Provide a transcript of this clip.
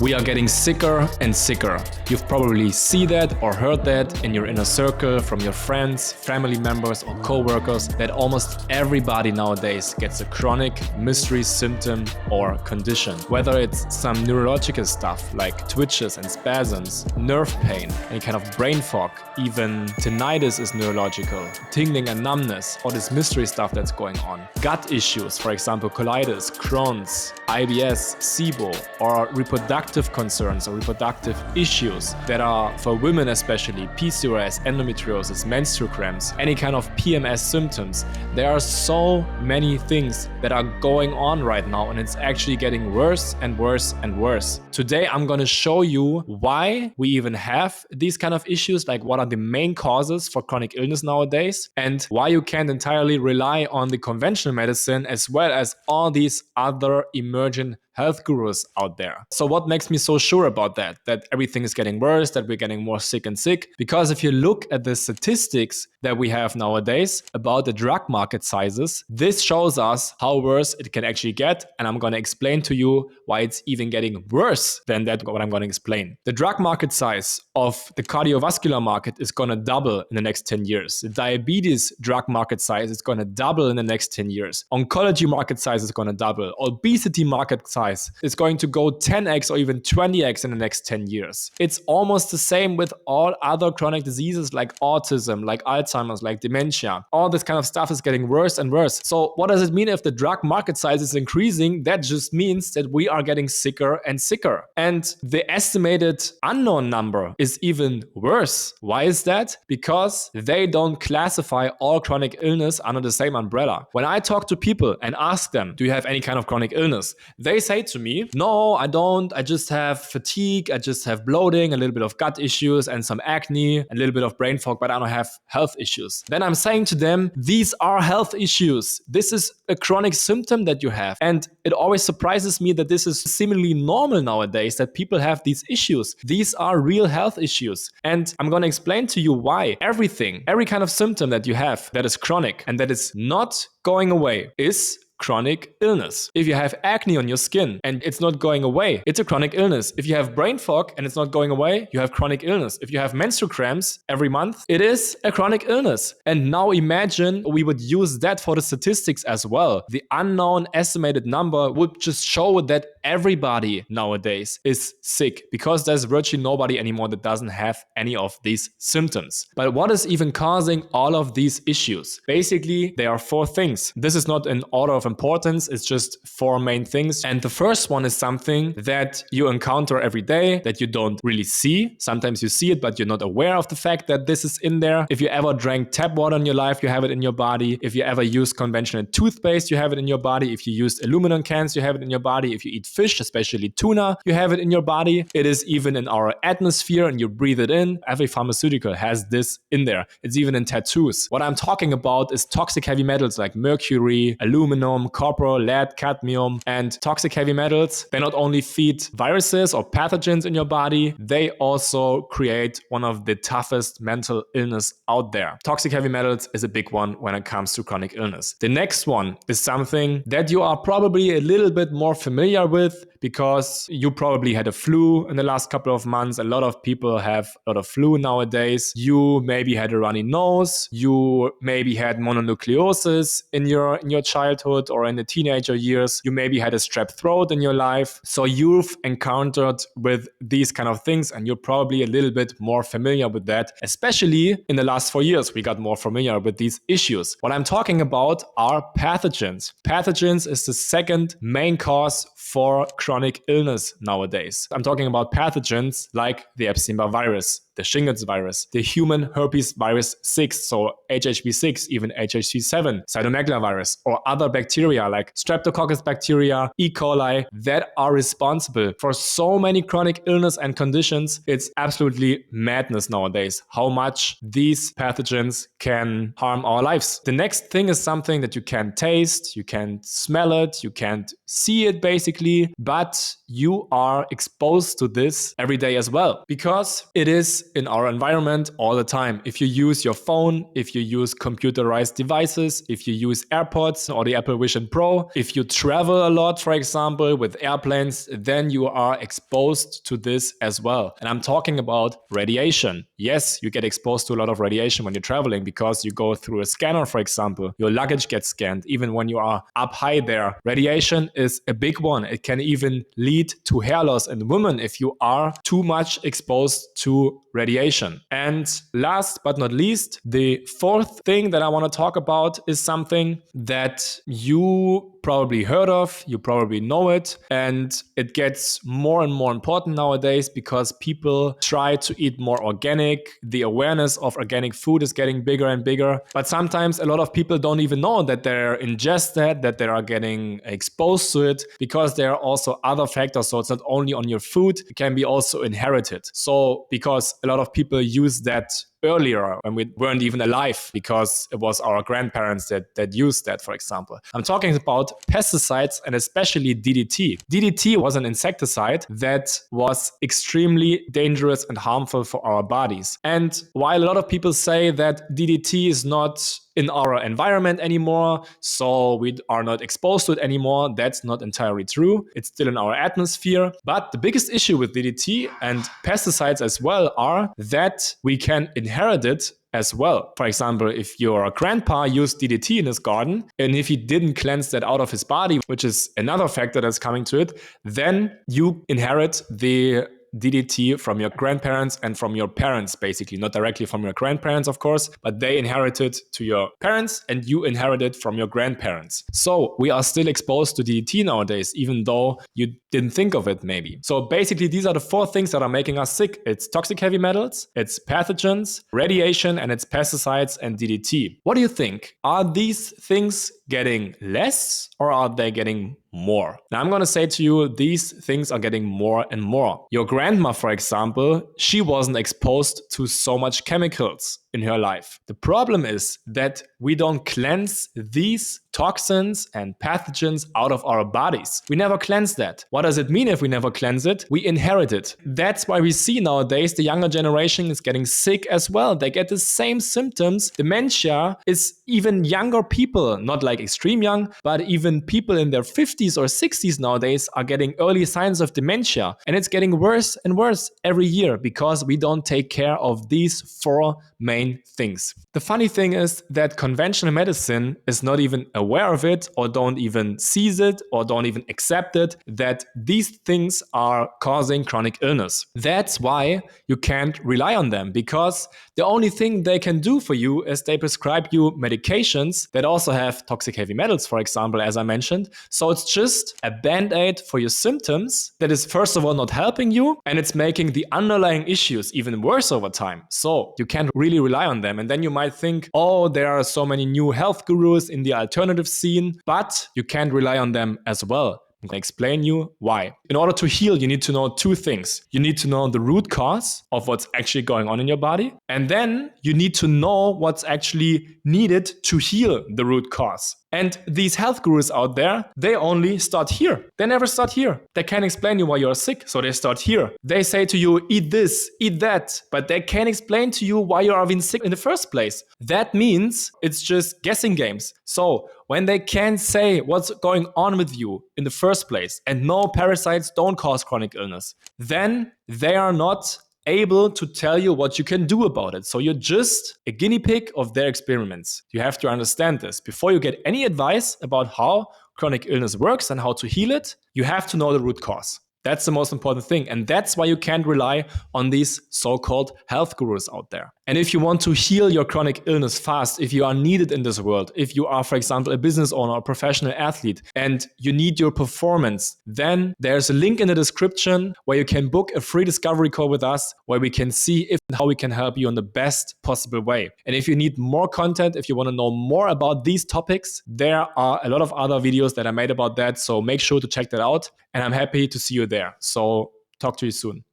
We are getting sicker and sicker. You've probably seen that or heard that in your inner circle from your friends, family members or co-workers that almost everybody nowadays gets a chronic mystery symptom or condition. Whether it's some neurological stuff like twitches and spasms, nerve pain, any kind of brain fog, even tinnitus is neurological, tingling and numbness, all this mystery stuff that's going on. Gut issues, for example colitis, Crohn's, IBS, SIBO, or reproductive concerns or reproductive issues that are for women especially, PCOS, endometriosis, menstrual cramps, any kind of PMS symptoms. There are so many things that are going on right now and it's actually getting worse and worse and worse. Today I'm going to show you why we even have these kind of issues, like what are the main causes for chronic illness nowadays and why you can't entirely rely on the conventional medicine as well as all these other emerging health gurus out there. So what makes me so sure about that everything is getting worse, that we're getting more sick and sick? Because if you look at the statistics that we have nowadays about the drug market sizes, this shows us how worse it can actually get. And I'm going to explain to you why it's even getting worse than that, what I'm going to explain. The drug market size of the cardiovascular market is going to double in the next 10 years. The diabetes drug market size is going to double in the next 10 years. Oncology market size is going to double. Obesity market size is going to go 10x or even 20x in the next 10 years. It's almost the same with all other chronic diseases like autism, like Alzheimer's, like dementia. All this kind of stuff is getting worse and worse. So what does it mean if the drug market size is increasing? That just means that we are getting sicker and sicker. And the estimated unknown number is even worse. Why is that? Because they don't classify all chronic illness under the same umbrella. When I talk to people and ask them, do you have any kind of chronic illness? They say to me, no, I don't. I just have fatigue. I just have bloating, a little bit of gut issues and some acne, a little bit of brain fog, but I don't have health issues. Then I'm saying to them, these are health issues. This is a chronic symptom that you have. And it always surprises me that this is seemingly normal nowadays, that people have these issues. These are real health issues. And I'm going to explain to you why every kind of symptom that you have that is chronic and that is not going away is chronic illness. If you have acne on your skin and it's not going away, it's a chronic illness. If you have brain fog and it's not going away, you have chronic illness. If you have menstrual cramps every month, it is a chronic illness. And now imagine we would use that for the statistics as well. The unknown estimated number would just show that everybody nowadays is sick because there's virtually nobody anymore that doesn't have any of these symptoms. But what is even causing all of these issues? Basically, there are four things. This is not in order of importance, it's just four main things. And the first one is something that you encounter every day that you don't really see. Sometimes you see it, but you're not aware of the fact that this is in there. If you ever drank tap water in your life, you have it in your body. If you ever used conventional toothpaste, you have it in your body. If you used aluminum cans, you have it in your body. If you eat fish, especially tuna, you have it in your body. It is even in our atmosphere and you breathe it in. Every pharmaceutical has this in there. It's even in tattoos. What I'm talking about is toxic heavy metals like mercury, aluminum, copper, lead, cadmium, and toxic heavy metals. They not only feed viruses or pathogens in your body, they also create one of the toughest mental illness out there. Toxic heavy metals is a big one when it comes to chronic illness. The next one is something that you are probably a little bit more familiar with because you probably had a flu in the last couple of months. A lot of people have a lot of flu nowadays. You maybe had a runny nose. You maybe had mononucleosis in your childhood or in the teenager years. You maybe had a strep throat in your life. So you've encountered with these kind of things and you're probably a little bit more familiar with that. Especially in the last 4 years, we got more familiar with these issues. What I'm talking about are pathogens. Pathogens is the second main cause for chronic illness nowadays. I'm talking about pathogens like the Epstein-Barr virus, the shingles virus, the human herpes virus 6, so HHV6, even HHV7, cytomegalovirus, or other bacteria like streptococcus bacteria, E. coli that are responsible for so many chronic illness and conditions. It's absolutely madness nowadays how much these pathogens can harm our lives. The next thing is something that you can't taste, you can't smell it, you can't see it basically, but you are exposed to this every day as well, because it is in our environment all the time. If you use your phone, if you use computerized devices, if you use AirPods or the Apple Vision Pro, if you travel a lot, for example, with airplanes, then you are exposed to this as well. And I'm talking about radiation. Yes, you get exposed to a lot of radiation when you're traveling because you go through a scanner, for example. Your luggage gets scanned. Even when you are up high there, radiation is a big one. It can even lead to hair loss in women if you are too much exposed to radiation. And last but not least, the fourth thing that I want to talk about is something that you probably heard of, you probably know it, and it gets more and more important nowadays because people try to eat more organic. The awareness of organic food is getting bigger and bigger, but sometimes a lot of people don't even know that they're ingested, that they are getting exposed to it, because there are also other factors. So it's not only on your food, it can be also inherited. So because a lot of people use that earlier when we weren't even alive, because it was our grandparents that used that, for example. I'm talking about pesticides and especially DDT. DDT was an insecticide that was extremely dangerous and harmful for our bodies. And while a lot of people say that DDT is not in our environment anymore, so we are not exposed to it anymore, that's not entirely true. It's still in our atmosphere. But the biggest issue with DDT and pesticides as well are that we can inherit it as well. For example, if your grandpa used DDT in his garden, and if he didn't cleanse that out of his body, which is another factor that's coming to it, then you inherit the DDT from your grandparents and from your parents, basically. Not directly from your grandparents, of course, but they inherited to your parents and you inherited from your grandparents. So we are still exposed to DDT nowadays, even though you didn't think of it maybe. So basically, these are the four things that are making us sick. It's toxic heavy metals, it's pathogens, radiation, and it's pesticides and DDT. What do you think? Are these things getting less or are they getting more? Now, I'm going to say to you, these things are getting more and more. Your grandma, for example, she wasn't exposed to so much chemicals in her life. The problem is that we don't cleanse these toxins and pathogens out of our bodies. We never cleanse that. What does it mean if we never cleanse it? We inherit it. That's why we see nowadays the younger generation is getting sick as well. They get the same symptoms. Dementia is even younger people, not like extreme young, but even people in their 50s or 60s nowadays are getting early signs of dementia. And it's getting worse and worse every year because we don't take care of these four main things. The funny thing is that conventional medicine is not even aware of it, or don't even seize it, or don't even accept it, that these things are causing chronic illness. That's why you can't rely on them, because the only thing they can do for you is they prescribe you medications that also have toxic heavy metals, for example, as I mentioned. So it's just a band-aid for your symptoms that is first of all not helping you, and it's making the underlying issues even worse over time. So you can't really rely on them. And then you might think, oh, there are so many new health gurus in the alternative scene, but you can't rely on them as well. I'm going to explain you why. In order to heal, you need to know two things. You need to know the root cause of what's actually going on in your body. And then you need to know what's actually needed to heal the root cause. And these health gurus out there, they only start here. They never start here. They can't explain you why you're sick, so they start here. They say to you, eat this, eat that, but they can't explain to you why you are being sick in the first place. That means it's just guessing games. So when they can't say what's going on with you in the first place, and no, parasites don't cause chronic illness, then they are not able to tell you what you can do about it. So you're just a guinea pig of their experiments. You have to understand this. Before you get any advice about how chronic illness works and how to heal it, you have to know the root cause. That's the most important thing. And that's why you can't rely on these so-called health gurus out there. And if you want to heal your chronic illness fast, if you are needed in this world, if you are, for example, a business owner or a professional athlete, and you need your performance, then there's a link in the description where you can book a free discovery call with us, where we can see if and how we can help you in the best possible way. And if you need more content, if you want to know more about these topics, there are a lot of other videos that I made about that. So make sure to check that out. And I'm happy to see you there. So talk to you soon.